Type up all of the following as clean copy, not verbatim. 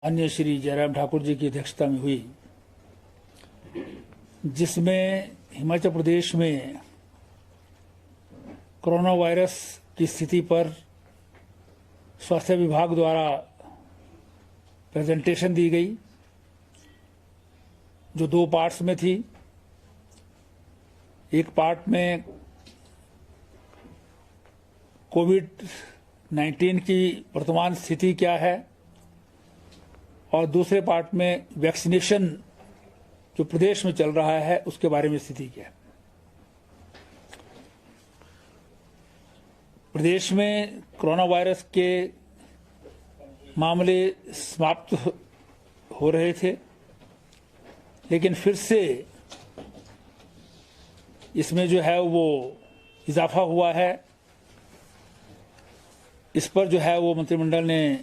अन्य श्री जयराम ठाकुर जी की अध्यक्षता में हुई, जिसमें हिमाचल प्रदेश में कोरोना वायरस की स्थिति पर स्वास्थ्य विभाग द्वारा प्रेजेंटेशन दी गई, जो 2 पार्ट्स में थी। एक पार्ट में कोविड-19 की वर्तमान स्थिति क्या है और दूसरे पार्ट में वैक्सीनेशन जो प्रदेश में चल रहा है उसके बारे में स्थिति क्या है। प्रदेश में कोरोना वायरस के मामले समाप्त हो रहे थे, लेकिन फिर से इसमें जो है वो इजाफा हुआ है। इस पर जो है वो मंत्रिमंडल ने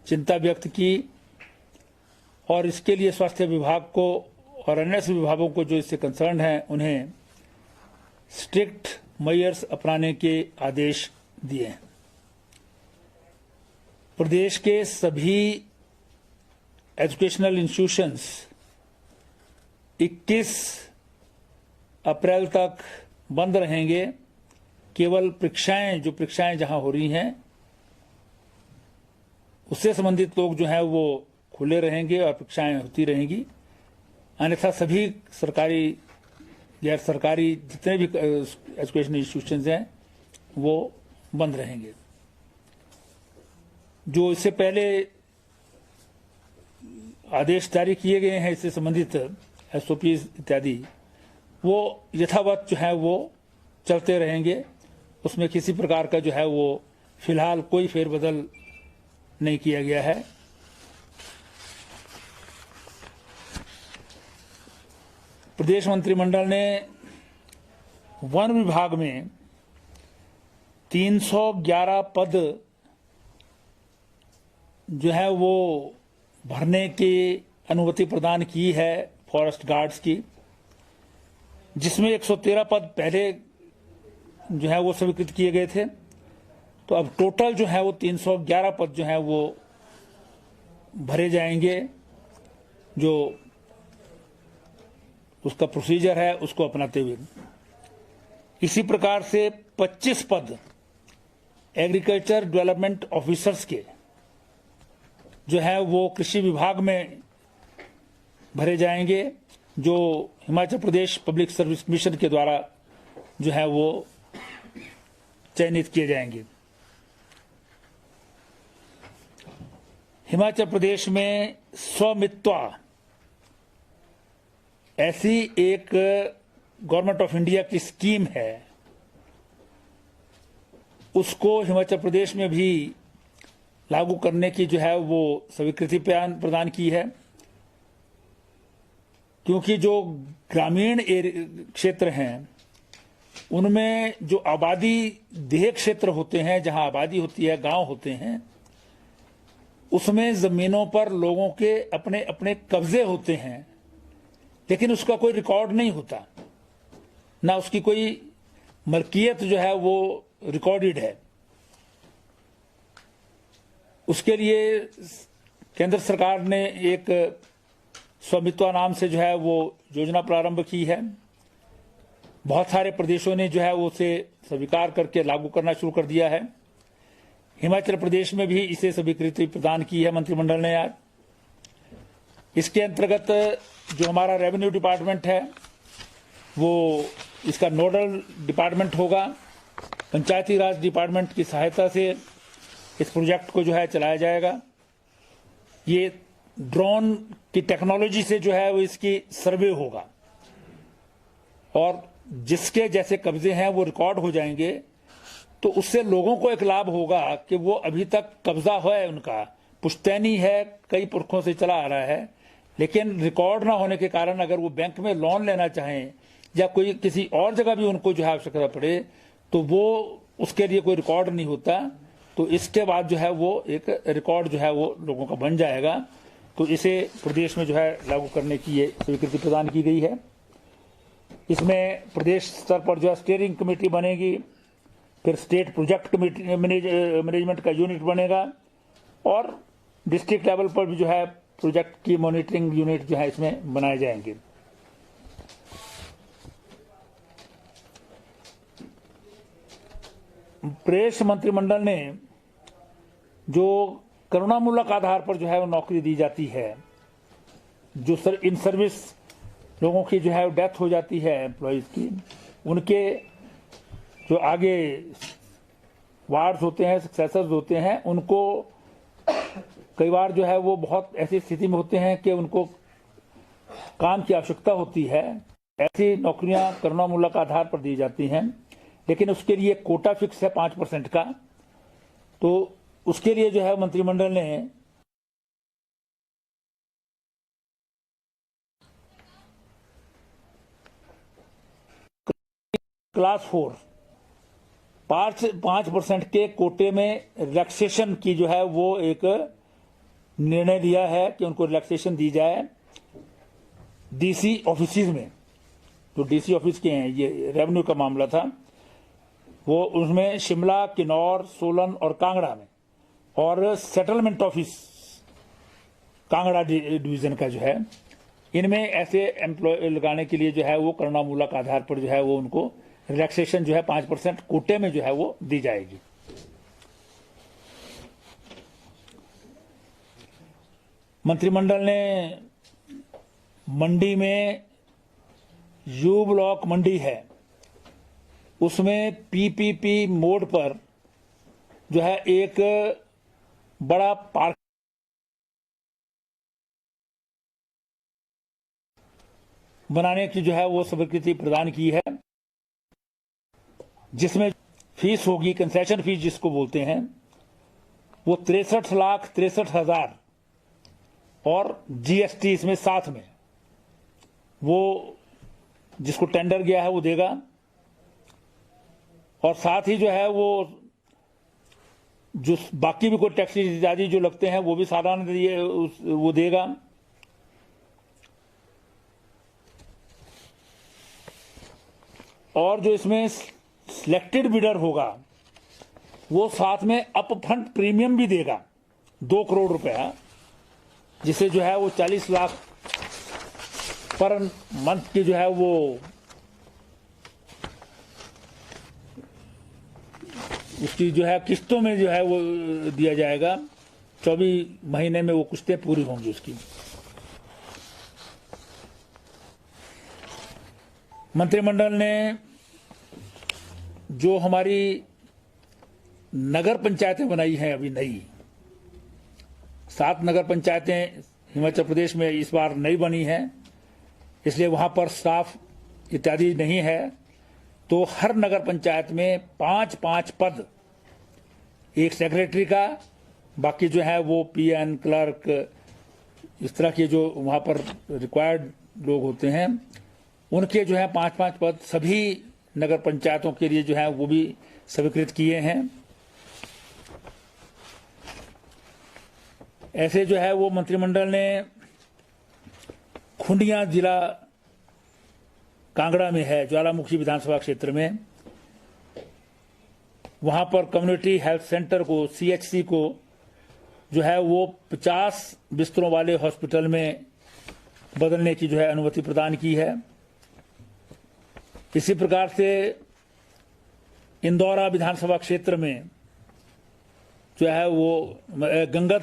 चिंता व्यक्त की और इसके लिए स्वास्थ्य विभाग को और अन्य विभागों को जो इससे कंसर्न है उन्हें स्ट्रिक्ट मेजर्स अपनाने के आदेश दिए। प्रदेश के सभी एजुकेशनल इंस्टीट्यूशंस 21 अप्रैल तक बंद रहेंगे। केवल परीक्षाएं जहां हो रही हैं उससे संबंधित लोग जो हैं वो खुले रहेंगे और परीक्षाएं होती रहेंगी। अन्यथा सभी सरकारी गैर सरकारी जितने भी एजुकेशन इंस्टीट्यूशंस हैं वो बंद रहेंगे। जो इससे पहले आदेश जारी किए गए हैं इससे संबंधित एसओपी इत्यादि, वो यथावत जो है वो चलते रहेंगे। उसमें किसी प्रकार का जो है वो फिलहाल कोई फेरबदल नहीं किया गया है। प्रदेश मंत्रिमंडल ने वन विभाग में 311 पद जो है वो भरने की अनुमति प्रदान की है फॉरेस्ट गार्ड्स की, जिसमें 113 पद पहले जो है वो स्वीकृत किए गए थे। तो अब टोटल जो है वो 311 पद जो है वो भरे जाएंगे। जो उसका प्रोसीजर है उसको अपनाते हुए इसी प्रकार से 25 पद एग्रीकल्चर डेवलपमेंट ऑफिसर्स के जो है वो कृषि विभाग में भरे जाएंगे, जो Himachal Pradesh public service mission के द्वारा जो है वो चयनित किए जाएंगे। हिमाचल प्रदेश में स्वामित्वा ऐसी एक गवर्नमेंट ऑफ इंडिया की स्कीम है, उसको हिमाचल प्रदेश में भी लागू करने की जो है वो स्वीकृति प्रदान की है। क्योंकि जो ग्रामीण क्षेत्र हैं उनमें जो आबादी देह क्षेत्र होते हैं, जहां आबादी होती है, गांव होते हैं, उसमें जमीनों पर लोगों के अपने अपने कब्जे होते हैं, लेकिन उसका कोई रिकॉर्ड नहीं होता, ना उसकी कोई मलकियत जो है वो रिकॉर्डेड है। उसके लिए केंद्र सरकार ने एक स्वामित्व नाम से जो है वो योजना प्रारंभ की है। बहुत सारे प्रदेशों ने जो है वो उसे स्वीकार करके लागू करना शुरू कर दिया है। हिमाचल प्रदेश में भी इसे स्वीकृति प्रदान की है मंत्रिमंडल ने आज। इसके अंतर्गत जो हमारा रेवेन्यू डिपार्टमेंट है वो इसका नोडल डिपार्टमेंट होगा। पंचायती राज डिपार्टमेंट की सहायता से इस प्रोजेक्ट को जो है चलाया जाएगा। ये ड्रोन की टेक्नोलॉजी से जो है वो इसकी सर्वे होगा और जिसके जैसे कब्जे हैं वो रिकॉर्ड हो जाएंगे। तो उससे लोगों को एक लाभ होगा कि वो अभी तक कब्जा है, उनका पुश्तैनी है, कई पुरखों से चला आ रहा है, लेकिन रिकॉर्ड ना होने के कारण अगर वो बैंक में लोन लेना चाहें या कोई किसी और जगह भी उनको जो है आवश्यकता पड़े तो वो उसके लिए कोई रिकॉर्ड नहीं होता। तो इसके बाद जो है वो एक रिकॉर्ड जो है वो लोगों का बन जाएगा। तो इसे प्रदेश में जो है लागू करने की ये स्वीकृति प्रदान की गई है। इसमें प्रदेश स्तर पर जो है स्टीयरिंग कमेटी बनेगी, फिर स्टेट प्रोजेक्ट मैनेजमेंट का यूनिट बनेगा और डिस्ट्रिक्ट लेवल पर भी जो है प्रोजेक्ट की मॉनिटरिंग यूनिट जो है इसमें बनाए जाएंगे। प्रदेश मंत्रिमंडल ने जो करुणामूलक आधार पर जो है वो नौकरी दी जाती है, जो इन सर्विस लोगों की जो है डेथ हो जाती है एम्प्लॉयज की, उनके जो आगे वार्ड्स होते हैं, सक्सेसर्स होते हैं, उनको कई बार जो है वो बहुत ऐसी स्थिति में होते हैं कि उनको काम की आवश्यकता होती है। ऐसी नौकरियां करुणामूलक आधार पर दी जाती हैं, लेकिन उसके लिए कोटा फिक्स है 5% का। तो उसके लिए जो है मंत्रिमंडल ने क्लास 4 5% के कोटे में रिलैक्सेशन की जो है वो एक निर्णय लिया है कि उनको रिलैक्सेशन दी जाए डीसी ऑफिस में। जो डीसी ऑफिस के हैं, ये रेवेन्यू का मामला था, वो उसमें शिमला, किन्नौर, सोलन और कांगड़ा में, और सेटलमेंट ऑफिस कांगड़ा डिवीजन का जो है, इनमें ऐसे एम्प्लॉय लगाने के लिए जो है वो करुणामूलक आधार पर जो है वो उनको रिलैक्सेशन जो है 5% कोटे में जो है वो दी जाएगी। मंत्रिमंडल ने मंडी में यू ब्लॉक मंडी है, उसमें पीपीपी मोड पर जो है एक बड़ा पार्क बनाने की जो है वो स्वीकृति प्रदान की है, जिसमें फीस होगी, कंसेशन फीस जिसको बोलते हैं, वो 63,63,000 और जीएसटी इसमें साथ में, वो जिसको टेंडर गया है वो देगा। और साथ ही जो है वो जो बाकी भी कोई टैक्स इत्यादि जो लगते हैं वो भी सालाना वो देगा। और जो इसमें सिलेक्टेड बिडर होगा वो साथ में अपफ्रंट प्रीमियम भी देगा 2 करोड़ रुपया, जिसे जो है वो 40 लाख पर मंथ की जो है वो उसकी जो है किस्तों में जो है वो दिया जाएगा। 24 महीने में वो किस्तें पूरी होंगी उसकी। मंत्रिमंडल ने जो हमारी नगर पंचायतें बनाई हैं अभी नई, 7 नगर पंचायतें हिमाचल प्रदेश में इस बार नई बनी हैं, इसलिए वहां पर स्टाफ इत्यादि नहीं है, तो हर नगर पंचायत में 5-5 पद, एक सेक्रेटरी का, बाकी जो है वो पीएन, क्लर्क, इस तरह के जो वहां पर रिक्वायर्ड लोग होते हैं, उनके जो है 5-5 पद सभी नगर पंचायतों के लिए जो है वो भी स्वीकृत किए हैं। ऐसे जो है वो मंत्रिमंडल ने खुंडिया जिला कांगड़ा में है, ज्वालामुखी विधानसभा क्षेत्र में, वहां पर कम्युनिटी हेल्थ सेंटर को, सीएचसी को जो है वो 50 बिस्तरों वाले हॉस्पिटल में बदलने की जो है अनुमति प्रदान की है। इसी प्रकार से इंदौरा विधानसभा क्षेत्र में जो है वो गंगत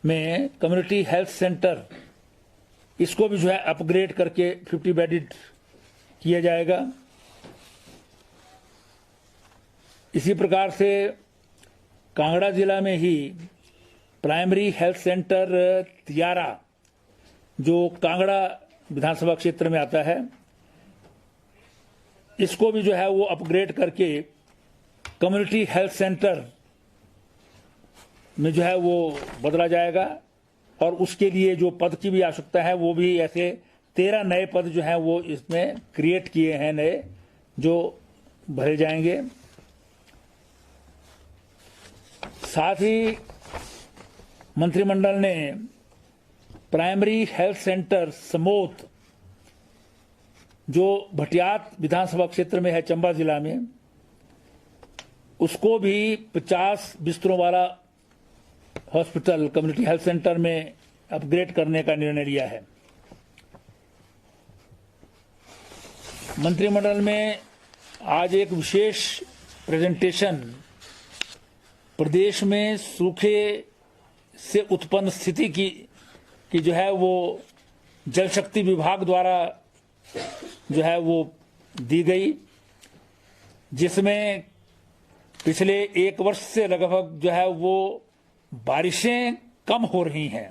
में कम्युनिटी हेल्थ सेंटर, इसको भी जो है अपग्रेड करके 50 बेडेड किया जाएगा। इसी प्रकार से कांगड़ा जिला में ही प्राइमरी हेल्थ सेंटर तियारा, जो कांगड़ा विधानसभा क्षेत्र में आता है, इसको भी जो है वो अपग्रेड करके कम्युनिटी हेल्थ सेंटर में जो है वो बदला जाएगा। और उसके लिए जो पद की भी आवश्यकता है, वो भी ऐसे 13 नए पद जो हैं वो इसमें क्रिएट किए हैं नए, जो भरे जाएंगे। साथ ही मंत्रिमंडल ने प्राइमरी हेल्थ सेंटर समोत, जो भटियात विधानसभा क्षेत्र में है, चंबा जिला में, उसको भी 50 बिस्तरों वाला हॉस्पिटल, कम्युनिटी हेल्थ सेंटर में अपग्रेड करने का निर्णय लिया है। मंत्रिमंडल में आज एक विशेष प्रेजेंटेशन प्रदेश में सूखे से उत्पन्न स्थिति की जो है वो जल शक्ति विभाग द्वारा जो है वो दी गई, जिसमें पिछले 1 वर्ष से लगभग जो है वो बारिशें कम हो रही हैं।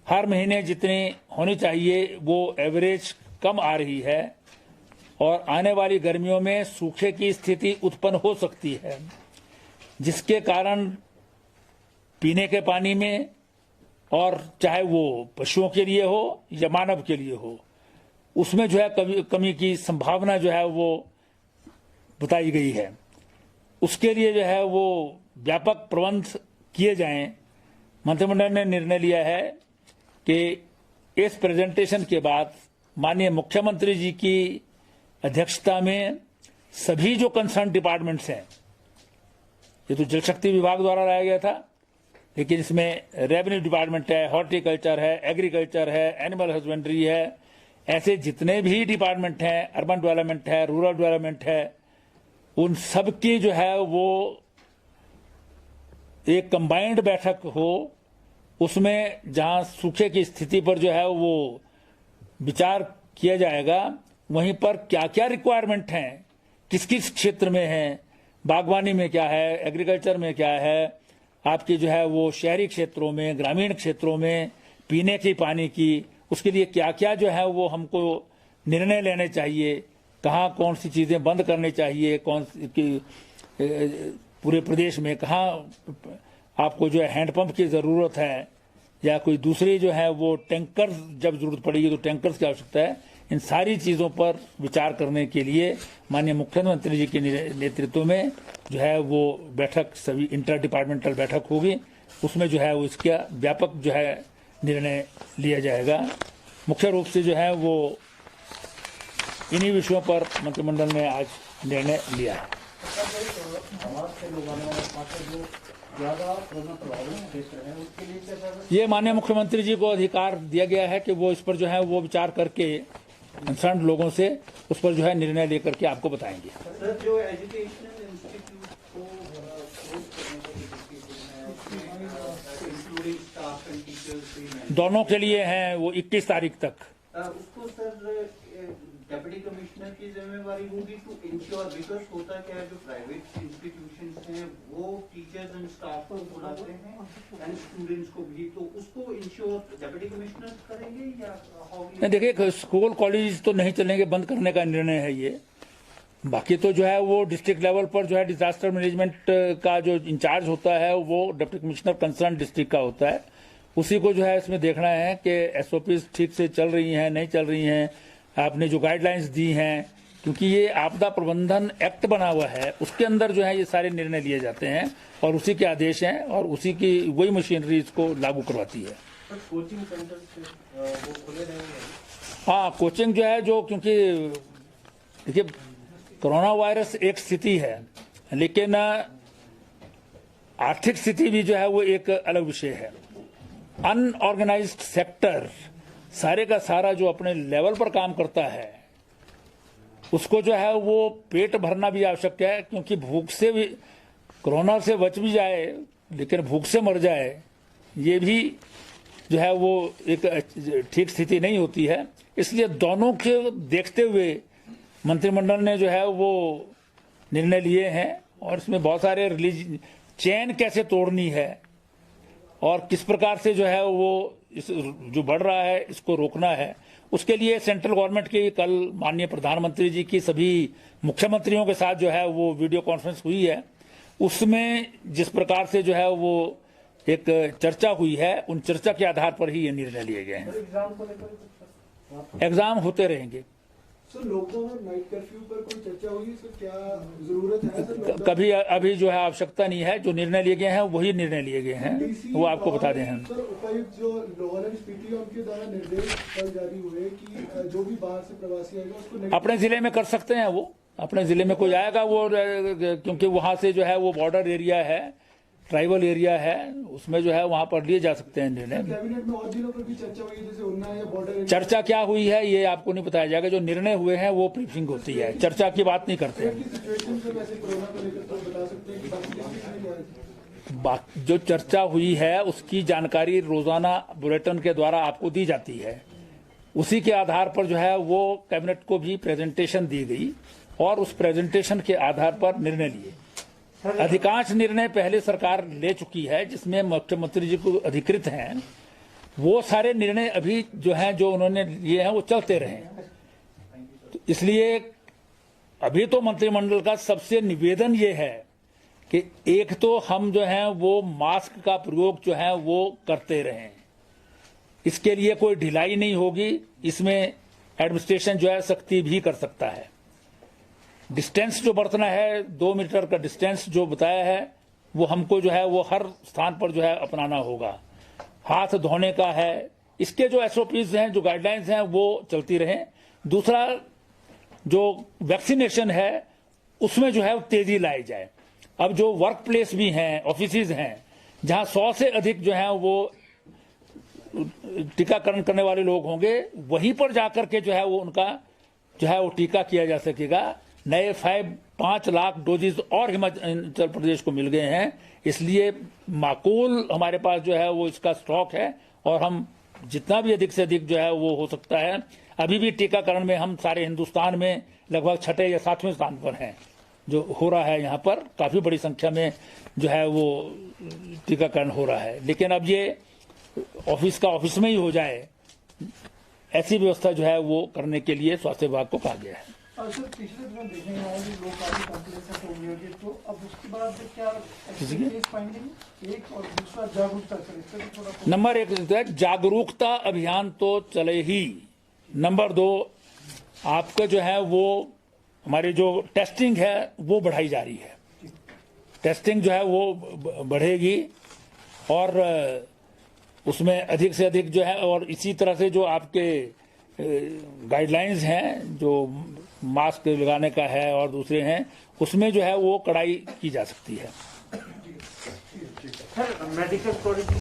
हर महीने जितनी होनी चाहिए वो एवरेज कम आ रही है और आने वाली गर्मियों में सूखे की स्थिति उत्पन्न हो सकती है, जिसके कारण पीने के पानी में, और चाहे वो पशुओं के लिए हो या मानव के लिए हो, उसमें जो है कमी की संभावना जो है वो बताई गई है। उसके लिए जो है वो व्यापक प्रबंध किए जाएं। मंत्रिमंडल ने निर्णय लिया है कि इस प्रेजेंटेशन के बाद माननीय मुख्यमंत्री जी की अध्यक्षता में सभी जो कंसर्न डिपार्टमेंट्स हैं, ये तो जल शक्ति विभाग द्वारा लाया गया था, लेकिन इसमें रेवेन्यू डिपार्टमेंट है, हॉर्टिकल्चर है, एग्रीकल्चर है, एनिमल हस्बेंड्री है, ऐसे जितने भी डिपार्टमेंट हैं, अर्बन डेवलपमेंट है, रूरल डेवलपमेंट है, उन सब की जो है वो एक कंबाइंड बैठक हो, उसमें जहां सूखे की स्थिति पर जो है वो विचार किया जाएगा, वहीं पर क्या क्या रिक्वायरमेंट हैं, किस किस क्षेत्र में है, बागवानी में क्या है, एग्रीकल्चर में क्या है, आपकी जो है वो शहरी क्षेत्रों में, ग्रामीण क्षेत्रों में पीने के पानी की, उसके लिए क्या क्या जो है वो हमको निर्णय लेने चाहिए, कहाँ कौन सी चीजें बंद करनी चाहिए, कौन सी पूरे प्रदेश में कहाँ आपको जो है हैंडपंप की जरूरत है, या कोई दूसरी जो है वो टैंकर जब जरूरत पड़ेगी तो टैंकर्स की आवश्यकता है। इन सारी चीजों पर विचार करने के लिए माननीय मुख्यमंत्री जी के नेतृत्व में जो है वो बैठक, सभी इंटर डिपार्टमेंटल बैठक होगी, उसमें जो है वो इसका व्यापक जो है निर्णय लिया जाएगा। मुख्य रूप से जो है वो इन्हीं विषयों पर मंत्रिमंडल ने आज निर्णय लिया है। ये माननीय मुख्यमंत्री जी को अधिकार दिया गया है कि वो इस पर जो है वो विचार करके कंसर्न लोगों से उस पर जो है निर्णय लेकर के आपको बताएंगे। सर, जो एजुकेशनल इंस्टीट्यूट को इंक्लूडिंग स्टाफ एंड टीचर्स दोनों के लिए हैं वो 21 तारीख तक। उसको सर डेप्यूटी कमिश्नर की जिम्मेवारी होगी टू इंश्योर, बिकॉज होता क्या है, जो प्राइवेट इंस्टीट्यूशंस हैं वो टीचर्स एंड स्टाफ को बुलाते हैं एंड स्टूडेंट्स को भी, तो उसको इंश्योर डेप्यूटी कमिश्नर करेंगे या? देखिए, स्कूल कॉलेज तो नहीं चलेंगे, बंद करने का निर्णय है ये। बाकी तो जो है वो डिस्ट्रिक्ट लेवल पर जो है डिजास्टर मैनेजमेंट का जो इंचार्ज होता है वो डिप्टी कमिश्नर कंसर्न डिस्ट्रिक्ट का होता है, उसी को जो है इसमें देखना है कि एसओपीज ठीक से चल रही हैं नहीं चल रही हैं, आपने जो गाइडलाइंस दी हैं, क्योंकि ये आपदा प्रबंधन एक्ट बना हुआ है, उसके अंदर जो है ये सारे निर्णय लिए जाते हैं और उसी के आदेश हैं और उसी की वही मशीनरी इसको लागू करवाती है। कोचिंग सेंटर वो खुले रहेंगे? हाँ, कोचिंग जो है, जो क्योंकि देखिए कोरोना वायरस एक स्थिति है, लेकिन आर्थिक स्थिति भी जो है वो एक अलग विषय है। अनऑर्गेनाइज्ड सेक्टर सारे का सारा जो अपने लेवल पर काम करता है, उसको जो है वो पेट भरना भी आवश्यक है, क्योंकि भूख से भी, कोरोना से बच भी जाए लेकिन भूख से मर जाए, ये भी जो है वो एक ठीक स्थिति नहीं होती है। इसलिए दोनों के देखते हुए मंत्रिमंडल ने जो है वो निर्णय लिए हैं और इसमें बहुत सारे रिलीज चेन कैसे तोड़नी है और किस प्रकार से जो है वो इस जो बढ़ रहा है इसको रोकना है, उसके लिए सेंट्रल गवर्नमेंट की कल माननीय प्रधानमंत्री जी की सभी मुख्यमंत्रियों के साथ जो है वो वीडियो कॉन्फ्रेंस हुई है। उसमें जिस प्रकार से जो है वो एक चर्चा हुई है, उन चर्चा के आधार पर ही ये निर्णय लिए गए हैं। एग्जाम होते रहेंगे। सर, लॉकडाउन और नाइट कर्फ्यू पर कोई चर्चा हुई? सर, क्या जरूरत है सर? कभी अभी जो है आवश्यकता नहीं है, जो निर्णय लिए गए हैं वही निर्णय लिए गए हैं, वो आपको बता दें हम। सर, उपायुक्त जो लाहौर एंड स्पीति उनके द्वारा निर्देश कल जारी हुए कि जो भी बाहर से प्रवासी आएगा उसको अपने जिले में कर सकते हैं, वो अपने जिले में कोई आएगा वो, क्योंकि वहां से जो है वो बॉर्डर एरिया है, ट्राइबल एरिया है उसमें जो है वहां पर लिए जा सकते हैं निर्णय। कैबिनेट में और जिलों पर भी चर्चा हुई है, जैसे उन्ना या बॉर्डर एरिया। चर्चा क्या हुई है ये आपको नहीं बताया जाएगा, जो निर्णय हुए हैं वो ब्रीफिंग होती है, चर्चा की बात नहीं करते हैं। सिचुएशन से वैसे कोरोना को लेकर तो बता सकते हैं कि बाकी डिस्ट्रिक्ट में क्या है? जो चर्चा हुई है उसकी जानकारी रोजाना बुलेटिन के द्वारा आपको दी जाती है, उसी के आधार पर जो है वो कैबिनेट को भी प्रेजेंटेशन दी गई और उस प्रेजेंटेशन के आधार पर निर्णय लिए। अधिकांश निर्णय पहले सरकार ले चुकी है जिसमें मुख्यमंत्री जी को अधिकृत हैं, वो सारे निर्णय अभी जो हैं जो उन्होंने लिए हैं वो चलते रहे। तो इसलिए अभी तो मंत्रिमंडल का सबसे निवेदन ये है कि एक तो हम जो है वो मास्क का प्रयोग जो है वो करते रहें, इसके लिए कोई ढिलाई नहीं होगी, इसमें एडमिनिस्ट्रेशन जो है सख्ती भी कर सकता है। डिस्टेंस जो बरतना है 2 मीटर का डिस्टेंस जो बताया है वो हमको जो है वो हर स्थान पर जो है अपनाना होगा। हाथ धोने का है, इसके जो एसओपीज हैं, जो गाइडलाइंस हैं वो चलती रहें। दूसरा जो वैक्सीनेशन है उसमें जो है तेजी लाई जाए। अब जो वर्क प्लेस भी हैं, ऑफिसेज हैं, जहां 100 से अधिक जो है वो टीकाकरण करने वाले लोग होंगे, वहीं पर जाकर के जो है वो उनका जो है वो टीका किया जा सकेगा। नए 5 लाख डोजेज और हिमाचल प्रदेश को मिल गए हैं, इसलिए माकूल हमारे पास जो है वो इसका स्टॉक है और हम जितना भी अधिक से अधिक जो है वो हो सकता है। अभी भी टीकाकरण में हम सारे हिंदुस्तान में लगभग 6ठे या 7वें स्थान पर हैं, जो हो रहा है यहाँ पर काफी बड़ी संख्या में जो है वो टीकाकरण हो रहा है। लेकिन अब ये ऑफिस का ऑफिस में ही हो जाए, ऐसी व्यवस्था जो है वो करने के लिए स्वास्थ्य विभाग को कहा गया है। और सर पिछले दिनों देखने में आया कि लोग काफी कॉम्प्लेक्स होंगे, तो अब उसके बाद क्या केस पाएंगे? एक और दूसरा जागरूकता, सर इससे भी थोड़ा नंबर 1 जागरूकता अभियान तो चले ही। नंबर 2 आपका जो है वो हमारी जो टेस्टिंग है वो बढ़ाई जा रही है, टेस्टिंग जो है वो बढ़ेगी और उसमें अधिक से अधिक जो है, और इसी तरह से जो आपके गाइडलाइंस हैं जो मास्क लगाने का है और दूसरे हैं, उसमें जो है वो कड़ाई की जा सकती है। मेडिकल